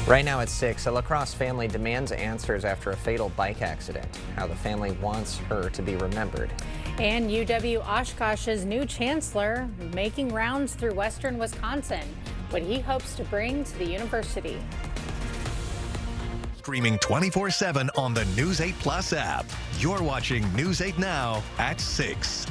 Right now at 6, a La Crosse family demands answers after a fatal bike accident. How the family wants her to be remembered. And UW Oshkosh's new chancellor making rounds through western Wisconsin. What he hopes to bring to the university. Streaming 24/7 on the News 8 Plus app. You're watching News 8 Now at 6.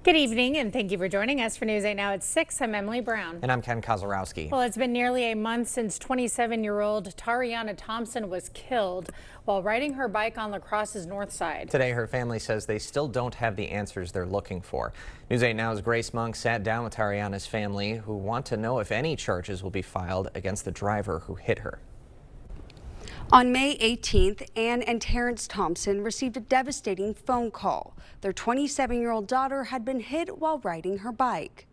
Good evening, and thank you for joining us for News 8 Now at 6. I'm Emily Brown. And I'm Ken Kozarowski. Well, it's been nearly a month since 27-year-old Tariana Thompson was killed while riding her bike on La Crosse's north side. Today, her family says they still don't have the answers they're looking for. News 8 Now's Grace Monk sat down with Tariana's family, who want to know if any charges will be filed against the driver who hit her. On May 18th, Ann and Terrence Thompson received a devastating phone call. Their 27-year-old daughter had been hit while riding her bike.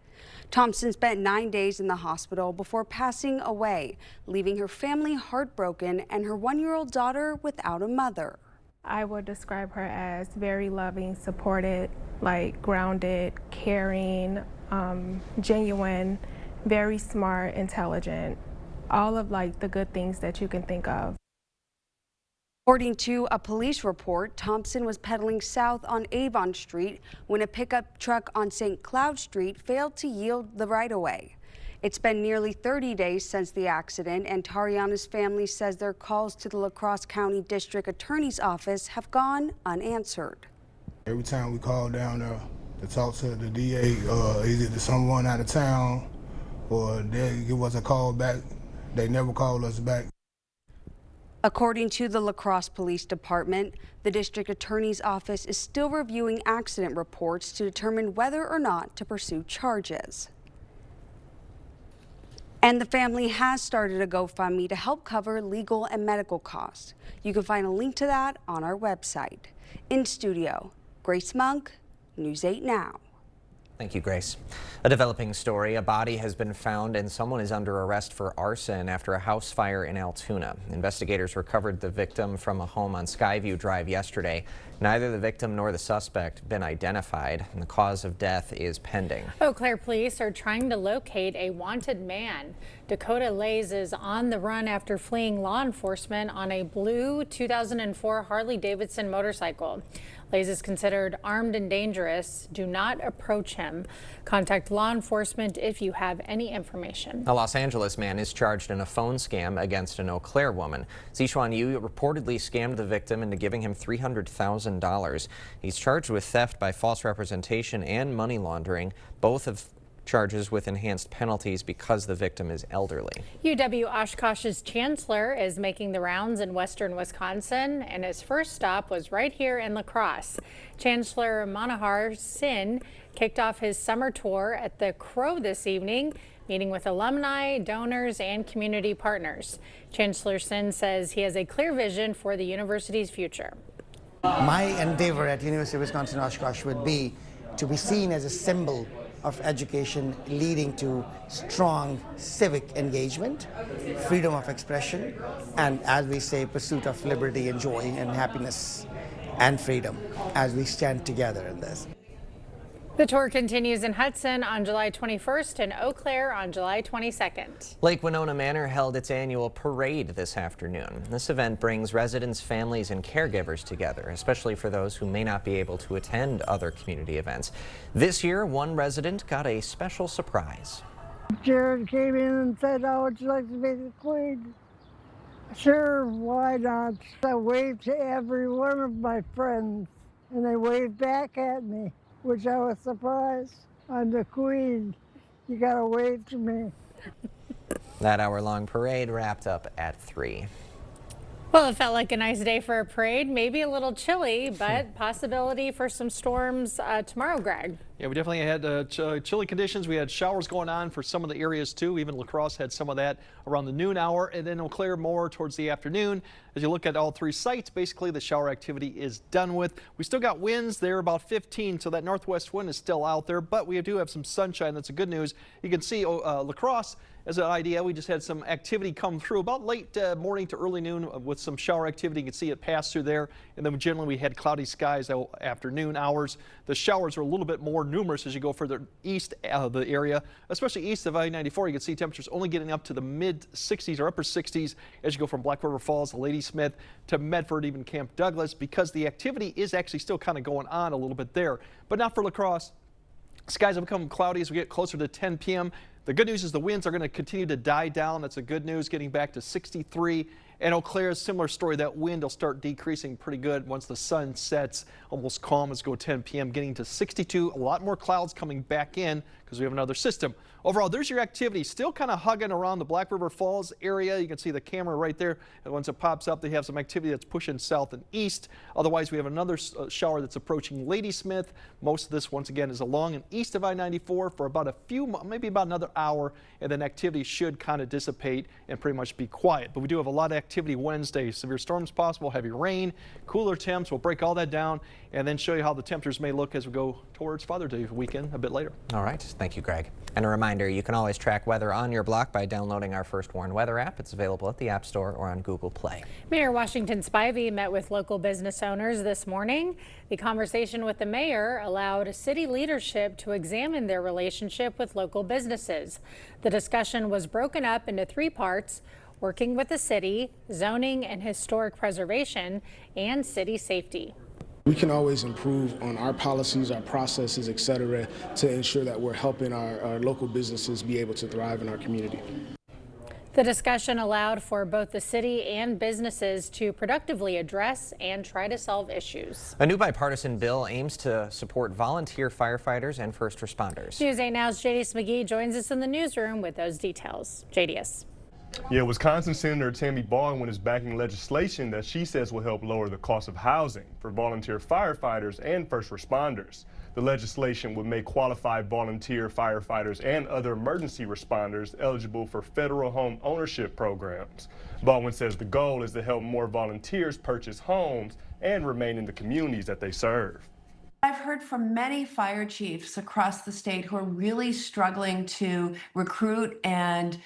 Thompson spent 9 days in the hospital before passing away, leaving her family heartbroken and her 1-year-old daughter without a mother. I would describe her as very loving, supported, grounded, caring, genuine, very smart, intelligent, all of the good things that you can think of. According to a police report, Thompson was pedaling south on Avon Street when a pickup truck on St. Cloud Street failed to yield the right-of-way. It's been nearly 30 days since the accident, and Tariana's family says their calls to the La Crosse County District Attorney's Office have gone unanswered. Every time we call down there to talk to the DA, either someone out of town or they give us a call back, they never call us back. According to the La Crosse Police Department, the district attorney's office is still reviewing accident reports to determine whether or not to pursue charges. And the family has started a GoFundMe to help cover legal and medical costs. You can find a link to that on our website. In studio, Grace Monk, News 8 Now. Thank you, Grace. A developing story. A body has been found and someone is under arrest for arson after a house fire in Altoona. Investigators recovered the victim from a home on Skyview Drive yesterday. Neither the victim nor the suspect been identified, and the cause of death is pending. Eau Claire police are trying to locate a wanted man. Dakota Lays is on the run after fleeing law enforcement on a blue 2004 Harley-Davidson motorcycle. Lays is considered armed and dangerous. Do not approach him. Contact law enforcement if you have any information. A Los Angeles man is charged in a phone scam against an Eau Claire woman. Sichuan Yu reportedly scammed the victim into giving him $300,000. He's charged with theft by false representation and money laundering, both of charges with enhanced penalties because the victim is elderly. UW Oshkosh's chancellor is making the rounds in western Wisconsin, and his first stop was right here in La Crosse. Chancellor Manohar Sin kicked off his summer tour at the Crow this evening, meeting with alumni, donors, and community partners. Chancellor Sin says he has a clear vision for the university's future. My endeavor at University of Wisconsin-Oshkosh would be to be seen as a symbol of education leading to strong civic engagement, freedom of expression, and, as we say, pursuit of liberty and joy and happiness and freedom as we stand together in this. The tour continues in Hudson on July 21st and Eau Claire on July 22nd. Lake Winona Manor held its annual parade this afternoon. This event brings residents, families, and caregivers together, especially for those who may not be able to attend other community events. This year, one resident got a special surprise. Jared came in and said, "How would you like to be the queen?" Sure, why not? I waved to every one of my friends, and they waved back at me, which I was surprised. I'm the queen. You gotta wave to me. That hour-long parade wrapped up at 3. Well, it felt like a nice day for a parade, maybe a little chilly, but possibility for some storms tomorrow, Greg. Yeah, we definitely had chilly conditions. We had showers going on for some of the areas too. Even La Crosse had some of that around the noon hour, and then Eau Claire more towards the afternoon. As you look at all three sites, basically the shower activity is done with. We still got winds there about 15, so that northwest wind is still out there, but we do have some sunshine. That's the good news. You can see La Crosse as an idea, we just had some activity come through about late morning to early noon with some shower activity. You can see it pass through there. And then generally we had cloudy skies afternoon hours. The showers are a little bit more numerous as you go further east of the area, especially east of I-94. You can see temperatures only getting up to the mid 60s or upper 60s as you go from Black River Falls to Ladysmith to Medford, even Camp Douglas, because the activity is actually still kind of going on a little bit there, but not for La Crosse. Skies have become cloudy as we get closer to 10 p.m. The good news is the winds are going to continue to die down. That's the good news, getting back to 63. And Eau Claire, similar story. That wind will start decreasing pretty good once the sun sets. Almost calm as we go 10 p.m. getting to 62. A lot more clouds coming back in because we have another system. Overall, there's your activity. Still kind of hugging around the Black River Falls area. You can see the camera right there. And once it pops up, they have some activity that's pushing south and east. Otherwise, we have another shower that's approaching Ladysmith. Most of this, once again, is along and east of I-94 for about maybe about another hour. And then activity should kind of dissipate and pretty much be quiet. But we do have a lot of activity Wednesday. Severe storms possible, heavy rain, cooler temps. We'll break all that down and then show you how the temperatures may look as we go towards Father's Day weekend a bit later. All right. Thank you, Greg. And a reminder, you can always track weather on your block by downloading our First Warn weather app. It's available at the App Store or on Google Play. Mayor Washington Spivey met with local business owners this morning. The conversation with the mayor allowed city leadership to examine their relationship with local businesses. The discussion was broken up into 3 parts: working with the city, zoning and historic preservation, and city safety. We can always improve on our policies, our processes, et cetera, to ensure that we're helping our local businesses be able to thrive in our community. The discussion allowed for both the city and businesses to productively address and try to solve issues. A new bipartisan bill aims to support volunteer firefighters and first responders. News 8 Now's JDS McGee joins us in the newsroom with those details. JDS. Yeah, Wisconsin Senator Tammy Baldwin is backing legislation that she says will help lower the cost of housing for volunteer firefighters and first responders. The legislation would make qualified volunteer firefighters and other emergency responders eligible for federal home ownership programs. Baldwin says the goal is to help more volunteers purchase homes and remain in the communities that they serve. I've heard from many fire chiefs across the state who are really struggling to recruit and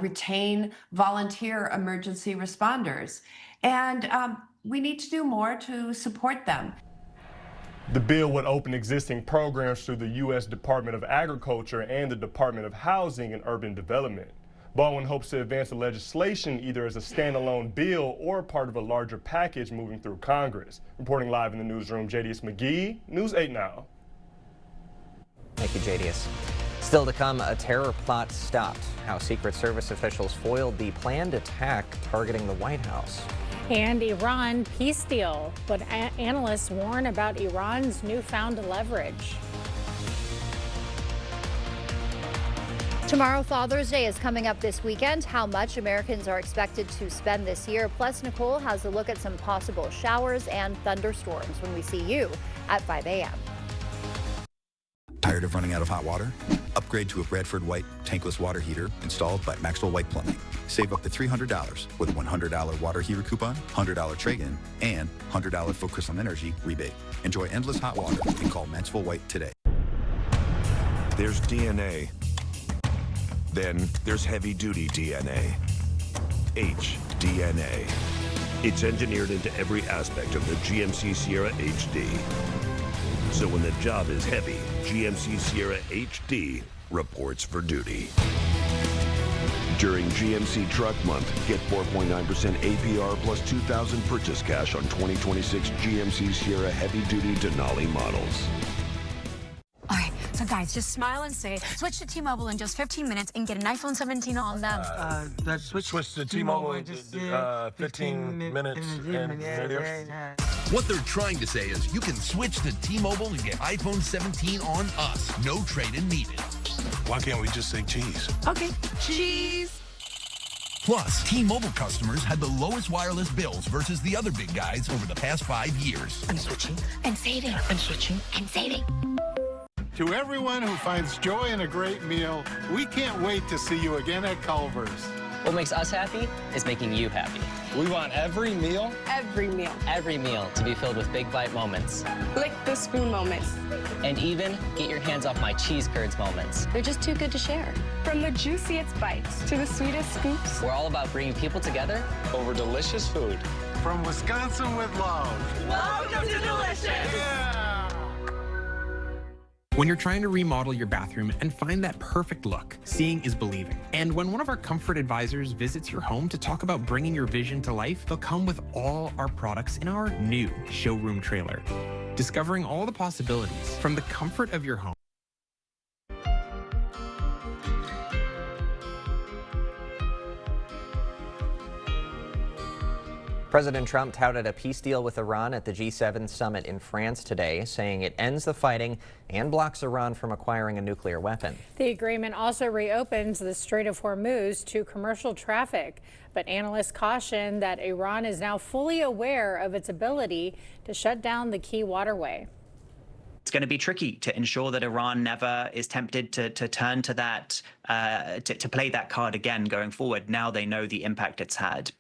retain volunteer emergency responders. And we need to do more to support them. The bill would open existing programs through the U.S. Department of Agriculture and the Department of Housing and Urban Development. Baldwin hopes to advance the legislation either as a standalone bill or part of a larger package moving through Congress. Reporting live in the newsroom, JDS McGee, News 8 Now. Thank you, JDS. Still to come, a terror plot stopped. How Secret Service officials foiled the planned attack targeting the White House. And Iran peace deal, but analysts warn about Iran's newfound leverage. Tomorrow, Father's Day is coming up this weekend. How much Americans are expected to spend this year. Plus, Nicole has a look at some possible showers and thunderstorms when we see you at 5 a.m. Tired of running out of hot water? Upgrade to a Bradford White tankless water heater installed by Maxwell White Plumbing. Save up to $300 with a $100 water heater coupon, $100 trade-in, and $100 for Crystal Energy rebate. Enjoy endless hot water and call Maxwell White today. There's DNA. Then there's heavy-duty DNA. HDNA. It's engineered into every aspect of the GMC Sierra HD. So when the job is heavy, GMC Sierra HD reports for duty. During GMC Truck Month, get 4.9% APR plus $2,000 purchase cash on 2026 GMC Sierra heavy-duty Denali models. All right, so guys, just smile and say, switch to T-Mobile in just 15 minutes and get an iPhone 17 on them. Switch to T-Mobile in 15 minutes. What they're trying to say is you can switch to T-Mobile and get iPhone 17 on us. No trade-in needed. Why can't we just say cheese? Okay, cheese. Plus, T-Mobile customers had the lowest wireless bills versus the other big guys over the past 5 years. I'm switching and saving. I'm switching and saving. To everyone who finds joy in a great meal, we can't wait to see you again at Culver's. What makes us happy is making you happy. We want every meal to be filled with big bite moments. Lick the spoon moments. And even get your hands off my cheese curds moments. They're just too good to share. From the juiciest bites to the sweetest scoops. We're all about bringing people together over delicious food. From Wisconsin with love. Welcome to Delicious. Yeah. When you're trying to remodel your bathroom and find that perfect look, seeing is believing. And when one of our comfort advisors visits your home to talk about bringing your vision to life, they'll come with all our products in our new showroom trailer, discovering all the possibilities from the comfort of your home. President Trump touted a peace deal with Iran at the G7 summit in France today, saying it ends the fighting and blocks Iran from acquiring a nuclear weapon. The agreement also reopens the Strait of Hormuz to commercial traffic, but analysts caution that Iran is now fully aware of its ability to shut down the key waterway. It's going to be tricky to ensure that Iran never is tempted to turn to that, to play that card again going forward. Now they know the impact it's had.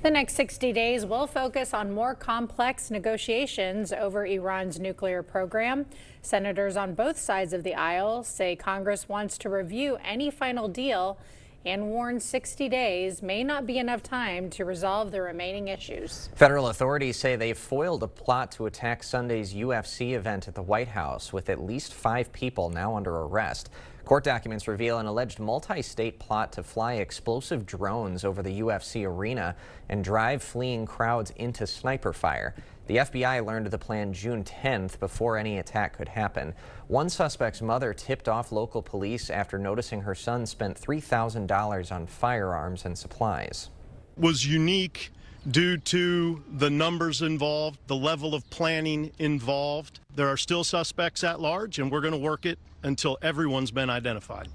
The next 60 days will focus on more complex negotiations over Iran's nuclear program. Senators on both sides of the aisle say Congress wants to review any final deal and warn 60 days may not be enough time to resolve the remaining issues. Federal authorities say they've foiled a plot to attack Sunday's UFC event at the White House, with at least 5 people now under arrest. Court documents reveal an alleged multi-state plot to fly explosive drones over the UFC arena and drive fleeing crowds into sniper fire. The FBI learned of the plan June 10th before any attack could happen. One suspect's mother tipped off local police after noticing her son spent $3,000 on firearms and supplies. Was unique due to the numbers involved, the level of planning involved. There are still suspects at large, and we're going to work it until everyone's been identified.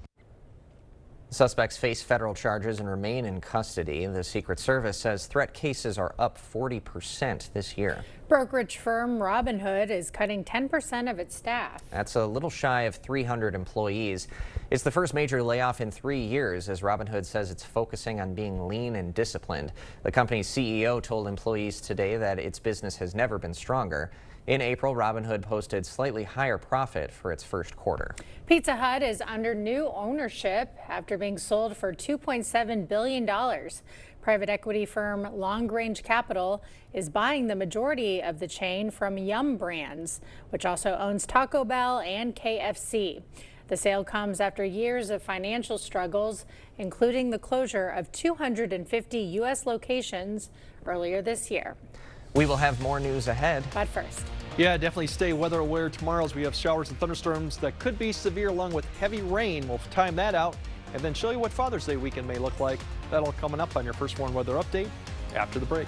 Suspects face federal charges and remain in custody. The Secret Service says threat cases are up 40% this year. Brokerage firm Robinhood is cutting 10% of its staff. That's a little shy of 300 employees. It's the first major layoff in 3 years, as Robinhood says it's focusing on being lean and disciplined. The company's CEO told employees today that its business has never been stronger. In April, Robinhood posted slightly higher profit for its first quarter. Pizza Hut is under new ownership after being sold for $2.7 billion. Private equity firm Long-Range Capital is buying the majority of the chain from Yum Brands, which also owns Taco Bell and KFC. The sale comes after years of financial struggles, including the closure of 250 U.S. locations earlier this year. We will have more news ahead. But first. Yeah, definitely stay weather aware tomorrow as we have showers and thunderstorms that could be severe along with heavy rain. We'll time that out and then show you what Father's Day weekend may look like. That'll coming up on your First Warn Weather Update after the break.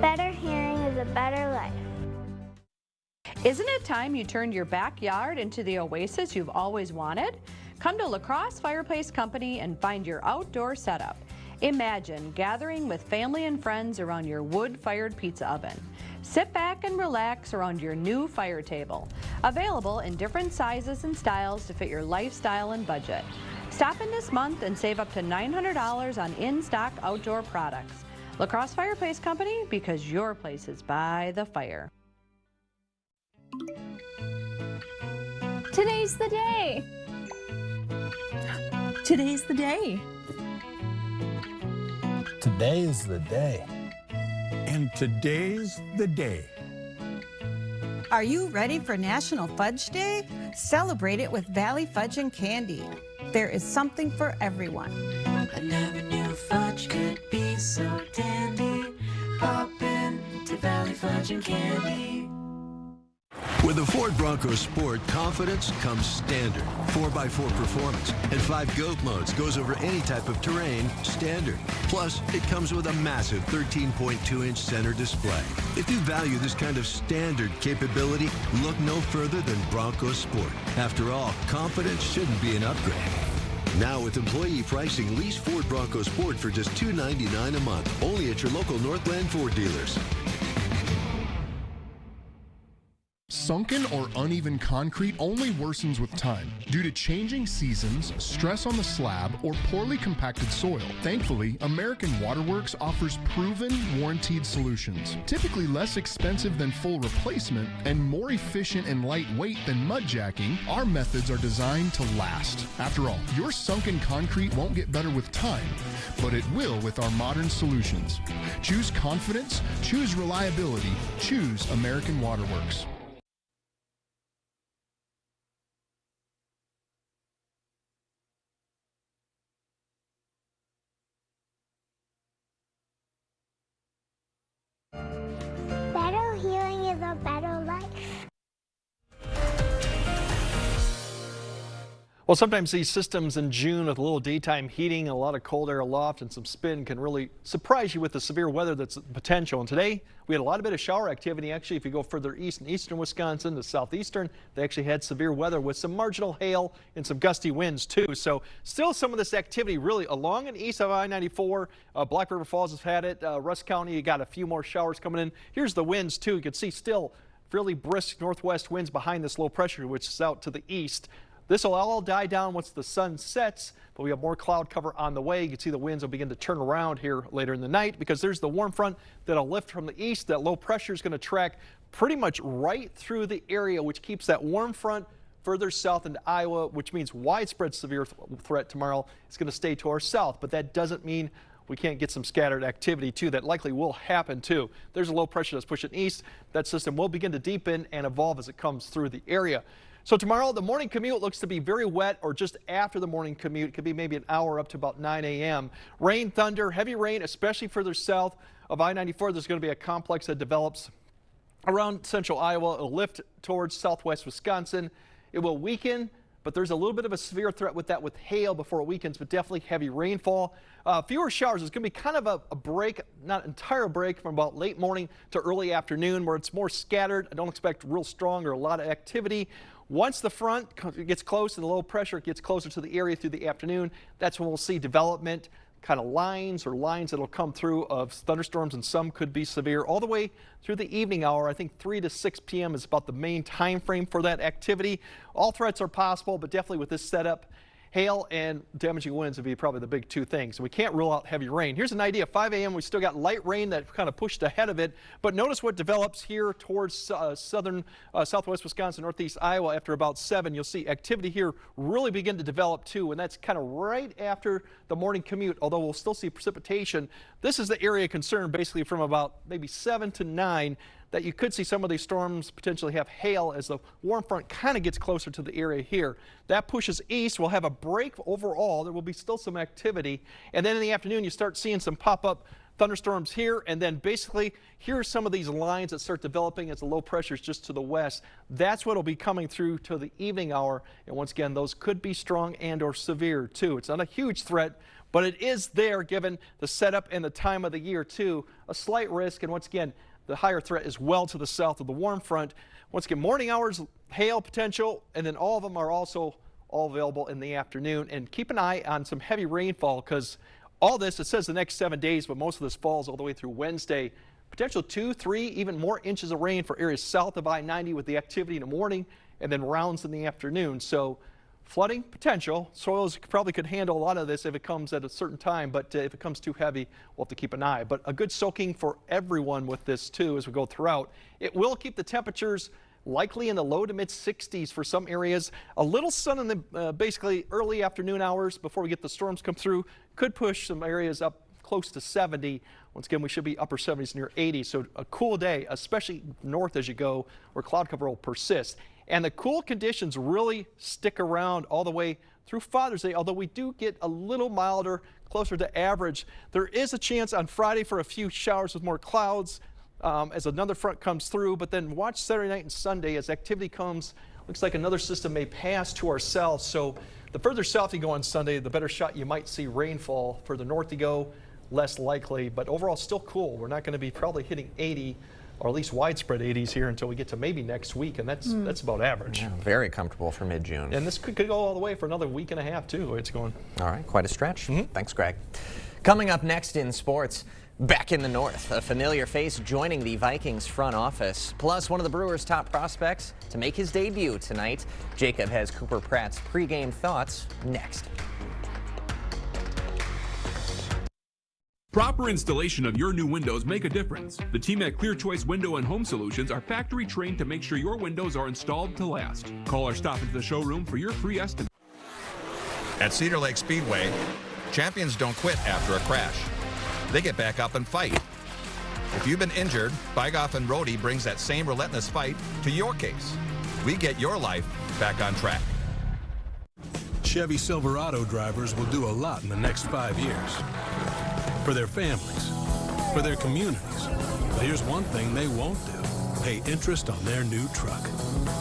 Better hearing is a better life. Isn't it time you turned your backyard into the oasis you've always wanted? Come to La Crosse Fireplace Company and find your outdoor setup. Imagine gathering with family and friends around your wood-fired pizza oven. Sit back and relax around your new fire table. Available in different sizes and styles to fit your lifestyle and budget. Stop in this month and save up to $900 on in-stock outdoor products. La Crosse Fireplace Company, because your place is by the fire. Today's the day. Today's the day. Today is the day. And today's the day. Are you ready for National Fudge Day? Celebrate it with Valley Fudge and Candy. There is something for everyone. I never knew fudge could be so dandy. Pop in to Valley Fudge and Candy. With the Ford Bronco Sport, confidence comes standard. 4x4 performance and 5 GOAT modes goes over any type of terrain standard. Plus, it comes with a massive 13.2-inch center display. If you value this kind of standard capability, look no further than Bronco Sport. After all, confidence shouldn't be an upgrade. Now with employee pricing, lease Ford Bronco Sport for just $299 a month. Only at your local Northland Ford dealers. Sunken or uneven concrete only worsens with time due to changing seasons, stress on the slab, or poorly compacted soil. Thankfully, American Waterworks offers proven, warranted solutions. Typically less expensive than full replacement and more efficient and lightweight than mud jacking, our methods are designed to last. After all, your sunken concrete won't get better with time, but it will with our modern solutions. Choose confidence, choose reliability, choose American Waterworks. Better healing is a better life. Well, sometimes these systems in June with a little daytime heating, a lot of cold air aloft, and some spin can really surprise you with the severe weather that's potential. And today, we had a bit of shower activity. Actually, if you go further east in eastern Wisconsin to southeastern, they actually had severe weather with some marginal hail and some gusty winds, too. So still some of this activity really along and east of I-94. Black River Falls has had it. Rusk County, you got a few more showers coming in. Here's the winds, too. You can see still fairly brisk northwest winds behind this low pressure, which is out to the east. This will all die down once the sun sets, but we have more cloud cover on the way. You can see the winds will begin to turn around here later in the night because there's the warm front that'll lift from the east. That low pressure is going to track pretty much right through the area, which keeps that warm front further south into Iowa, which means widespread severe threat tomorrow is going to stay to our south. But that doesn't mean we can't get some scattered activity, too. That likely will happen, too. There's a low pressure that's pushing east. That system will begin to deepen and evolve as it comes through the area. So tomorrow, the morning commute looks to be very wet or just after the morning commute. It could be maybe an hour up to about 9 a.m. Rain, thunder, heavy rain, especially further south of I-94. There's going to be a complex that develops around central Iowa. It'll lift towards southwest Wisconsin. It will weaken, but there's a little bit of a severe threat with that with hail before it weakens, but definitely heavy rainfall. Fewer showers. It's going to be kind of a break, not entire break, from about late morning to early afternoon where it's more scattered. I don't expect real strong or a lot of activity. Once the front gets close and the low pressure gets closer to the area through the afternoon, that's when we'll see development, kind of lines that'll come through of thunderstorms, and some could be severe all the way through the evening hour. I think 3 to 6 p.m. is about the main time frame for that activity. All threats are possible, but definitely with this setup, hail and damaging winds would be probably the big two things. We can't rule out heavy rain. Here's an idea. 5 a.m. we still got light rain that kind of pushed ahead of it, but notice what develops here towards southwest Wisconsin, northeast Iowa. After about 7, you'll see activity here really begin to develop too, and that's kind of right after the morning commute, although we'll still see precipitation. This is the area of concern basically from about maybe 7 to 9. That you could see some of these storms potentially have hail as the warm front kind of gets closer to the area here. That pushes east. We'll have a break overall. There will be still some activity. And then in the afternoon, you start seeing some pop-up thunderstorms here. And then basically, here are some of these lines that start developing as the low pressure is just to the west. That's what will be coming through to the evening hour. And once again, those could be strong and or severe too. It's not a huge threat, but it is there given the setup and the time of the year too. A slight risk. And once again, the higher threat is well to the south of the warm front. Once again, morning hours, hail potential, and then all of them are also all available in the afternoon. And keep an eye on some heavy rainfall because all this, it says the next 7 days, but most of this falls all the way through Wednesday. Potential 2, 3, even more inches of rain for areas south of I-90 with the activity in the morning and then rounds in the afternoon. So flooding potential. Soils probably could handle a lot of this if it comes at a certain time, but if it comes too heavy, we'll have to keep an eye. But a good soaking for everyone with this too as we go throughout. It will keep the temperatures likely in the low to mid 60s for some areas. A little sun in the basically early afternoon hours before we get the storms come through could push some areas up close to 70. Once again, we should be upper 70s near 80. So a cool day, especially north as you go, where cloud cover will persist. And the cool conditions really stick around all the way through Father's Day, although we do get a little milder, closer to average. There is a chance on Friday for a few showers with more clouds as another front comes through, but then watch Saturday night and Sunday as activity comes. Looks like another system may pass to our south, so the further south you go on Sunday, the better shot you might see rainfall. Further north you go, less likely, but overall still cool. We're not going to be probably hitting 80 or at least widespread 80s here until we get to maybe next week, and that's about average. Yeah, very comfortable for mid-June. And this could go all the way for another week and a half, too, the way it's going. All right, quite a stretch. Thanks, Greg. Coming up next in sports, back in the north, a familiar face joining the Vikings front office, plus one of the Brewers' top prospects to make his debut tonight. Jacob has Cooper Pratt's pregame thoughts next. Proper installation of your new windows make a difference. The team at Clear Choice Window and Home Solutions are factory trained to make sure your windows are installed to last. Call or stop into the showroom for your free estimate. At Cedar Lake Speedway, champions don't quit after a crash. They get back up and fight. If you've been injured, Bygoff and Rohde brings that same relentless fight to your case. We get your life back on track. Chevy Silverado drivers will do a lot in the next 5 years. For their families, for their communities. But here's one thing they won't do: pay interest on their new truck.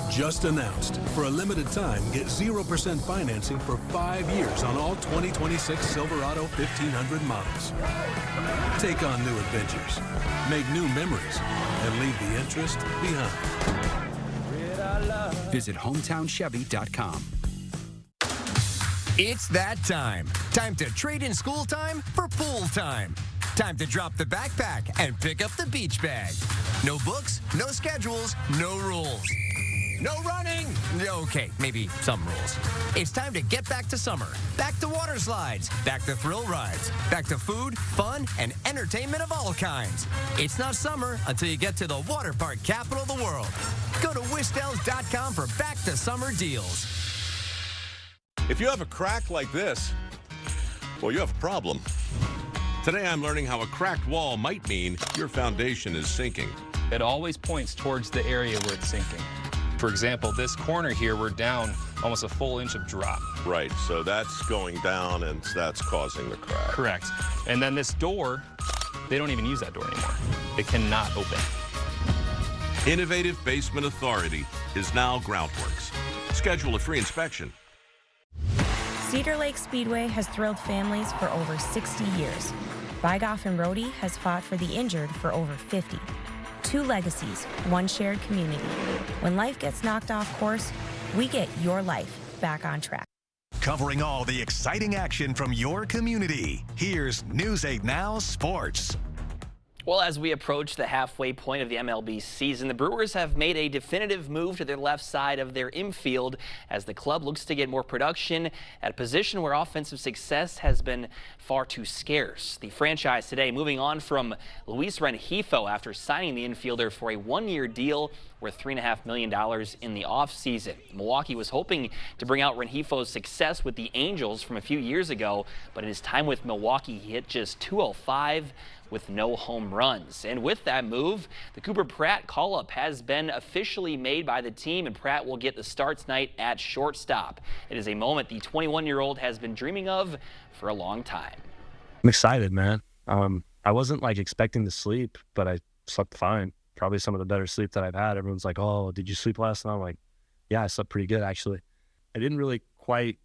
Just announced, for a limited time, get 0% financing for 5 years on all 2026 Silverado 1500 models. Take on new adventures, make new memories, and leave the interest behind. Visit HometownChevy.com. It's that time. Time to trade in school time for pool time. Time to drop the backpack and pick up the beach bag. No books, no schedules, no rules. No running. Okay, maybe some rules. It's time to get back to summer. Back to water slides. Back to thrill rides. Back to food, fun, and entertainment of all kinds. It's not summer until you get to the water park capital of the world. Go to Whistels.com for back to summer deals. If you have a crack like this, well, you have a problem. Today I'm learning how a cracked wall might mean your foundation is sinking. It always points towards the area where it's sinking. For example, this corner here, we're down almost a full inch of drop. Right, so that's going down and that's causing the crack. Correct. And then this door, they don't even use that door anymore. It cannot open. Innovative Basement Authority is now Groundworks. Schedule a free inspection. Cedar Lake Speedway has thrilled families for over 60 years. Bygoff and Rohde has fought for the injured for over 50. 2 legacies, 1 shared community. When life gets knocked off course, we get your life back on track. Covering all the exciting action from your community, here's News 8 Now Sports. Well, as we approach the halfway point of the MLB season, the Brewers have made a definitive move to their left side of their infield as the club looks to get more production at a position where offensive success has been far too scarce. The franchise today moving on from Luis Rengifo after signing the infielder for a 1-year deal worth $3.5 million in the offseason. Milwaukee was hoping to bring out Rengifo's success with the Angels from a few years ago, but in his time with Milwaukee, he hit just .205 with no home runs. And with that move, the Cooper Pratt call-up has been officially made by the team, and Pratt will get the start tonight at shortstop. It is a moment the 21-year-old has been dreaming of for a long time. I'm excited, man. I wasn't expecting to sleep, but I slept fine. Probably some of the better sleep that I've had. Everyone's like, "Oh, did you sleep last night?" I'm like, "Yeah, I slept pretty good, actually." It didn't really quite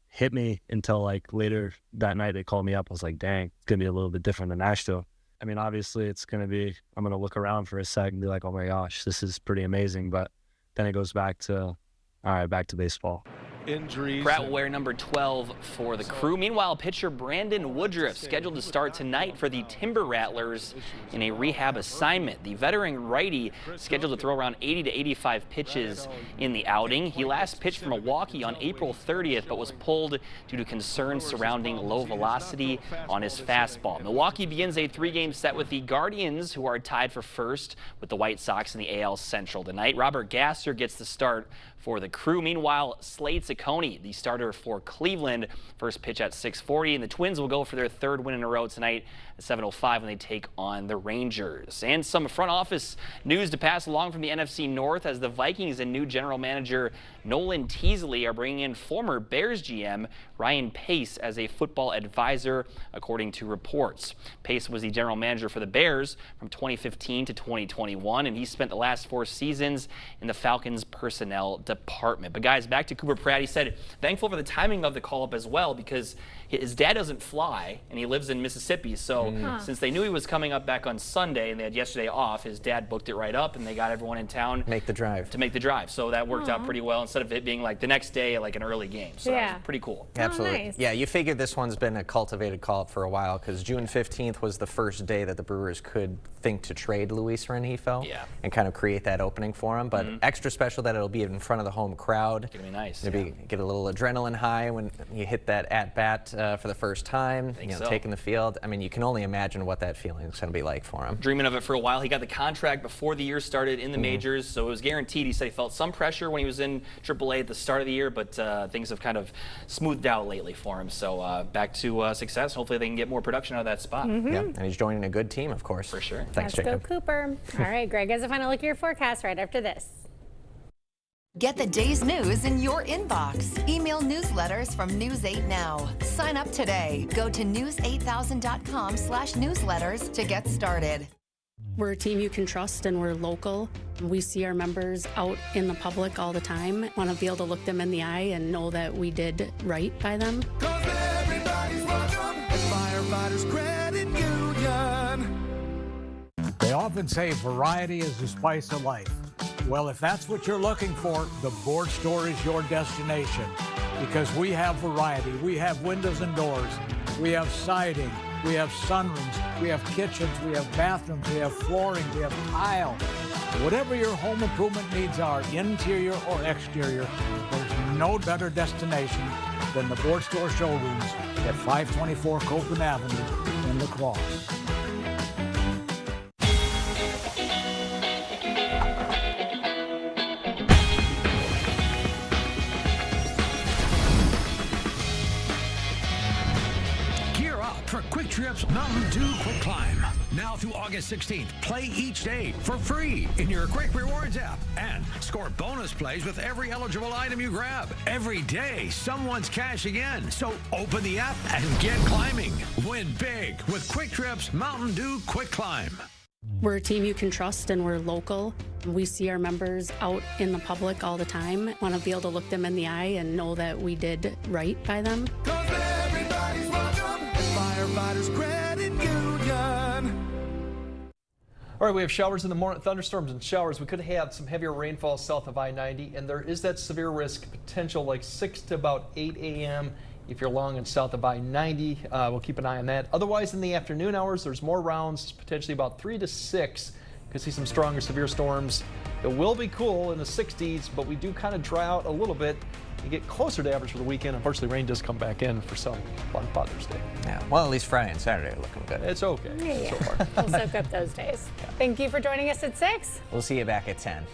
hit me until later that night. They called me up. I was like, "Dang, it's gonna be a little bit different than Nashville." I mean, obviously, I'm gonna look around for a sec and be like, "Oh my gosh, this is pretty amazing." But then it goes back to, all right, back to baseball. Injuries. Pratt will wear number 12 for the Crew. Meanwhile, pitcher Brandon Woodruff scheduled to start tonight for the Timber Rattlers in a rehab assignment. The veteran righty scheduled to throw around 80 to 85 pitches in the outing. He last pitched for Milwaukee on April 30th, but was pulled due to concerns surrounding low velocity on his fastball. Milwaukee begins a 3-game set with the Guardians, who are tied for first with the White Sox in the AL Central tonight. Robert Gasser gets the start for the Crew. Meanwhile, Slade Ciccone, the starter for Cleveland, first pitch at 6:40, and the Twins will go for their 3rd win in a row tonight at 7:05 when they take on the Rangers. And some front office news to pass along from the NFC North as the Vikings and new general manager Nolan Teasley are bringing in former Bears GM Ryan Pace as a football advisor, according to reports. Pace was the general manager for the Bears from 2015 to 2021, and he spent the last 4 seasons in the Falcons personnel department. But guys, back to Cooper Pratt. dad. He said thankful for the timing of the call-up as well, because his dad doesn't fly and he lives in Mississippi. So since they knew he was coming up back on Sunday and they had yesterday off, his dad booked it right up and they got everyone in town to make the drive. So that worked out pretty well instead of it being like the next day, like an early game. So that was pretty cool. Absolutely. nice. Yeah, you figure this one's been a cultivated call-up for a while, because June 15th was the first day that the Brewers could think to trade Luis Rengifo and kind of create that opening for him. But extra special that it'll be in front of the home crowd. Gonna be nice. Maybe get a little adrenaline high when you hit that at-bat for the first time, taking the field. I mean, you can only imagine what that feeling is going to be like for him. Dreaming of it for a while. He got the contract before the year started in the majors, so it was guaranteed. He said he felt some pressure when he was in AAA at the start of the year, but things have kind of smoothed out lately for him. So back to success. Hopefully they can get more production out of that spot. Yeah, and he's joining a good team, of course. For sure. Thanks, Let's Jacob. go, Cooper. All right, Greg has a final look at your forecast right after this. Get the day's news in your inbox. Email newsletters from News 8 Now. Sign up today. Go to news8000.com/newsletters to get started. We're a team you can trust, and we're local. We see our members out in the public all the time. Want to be able to look them in the eye and know that we did right by them. Everybody's welcome at Firefighters Credit Union. They often say variety is the spice of life. Well, if that's what you're looking for, the Board Store is your destination, because we have variety. We have windows and doors. We have siding. We have sunrooms. We have kitchens. We have bathrooms. We have flooring. We have tile. Whatever your home improvement needs are, interior or exterior, there's no better destination than the Board Store showrooms at 524 Copeland Avenue in La Crosse. For Quick Trip's Mountain Dew Quick Climb. Now through August 16th, play each day for free in your Quick Rewards app and score bonus plays with every eligible item you grab. Every day, someone's cashing in. So open the app and get climbing. Win big with Quick Trip's Mountain Dew Quick Climb. We're a team you can trust, and we're local. We see our members out in the public all the time. Want to be able to look them in the eye and know that we did right by them. Everybody's welcome at Firefighters Credit Union. All right, we have showers in the morning, thunderstorms and showers. We could have some heavier rainfall south of I-90, and there is that severe risk potential like 6 to about 8 a.m. if you're along and south of I-90. We'll keep an eye on that. Otherwise, in the afternoon hours, there's more rounds, potentially about 3 to 6. Could see some stronger severe storms. It will be cool in the 60s, but we do kind of dry out a little bit and get closer to average for the weekend. Unfortunately, rain does come back in for some on Father's Day. Yeah, well, at least Friday and Saturday are looking good. It's okay Yeah. so far. We'll soak up those days. Thank you for joining us at 6. We'll see you back at 10.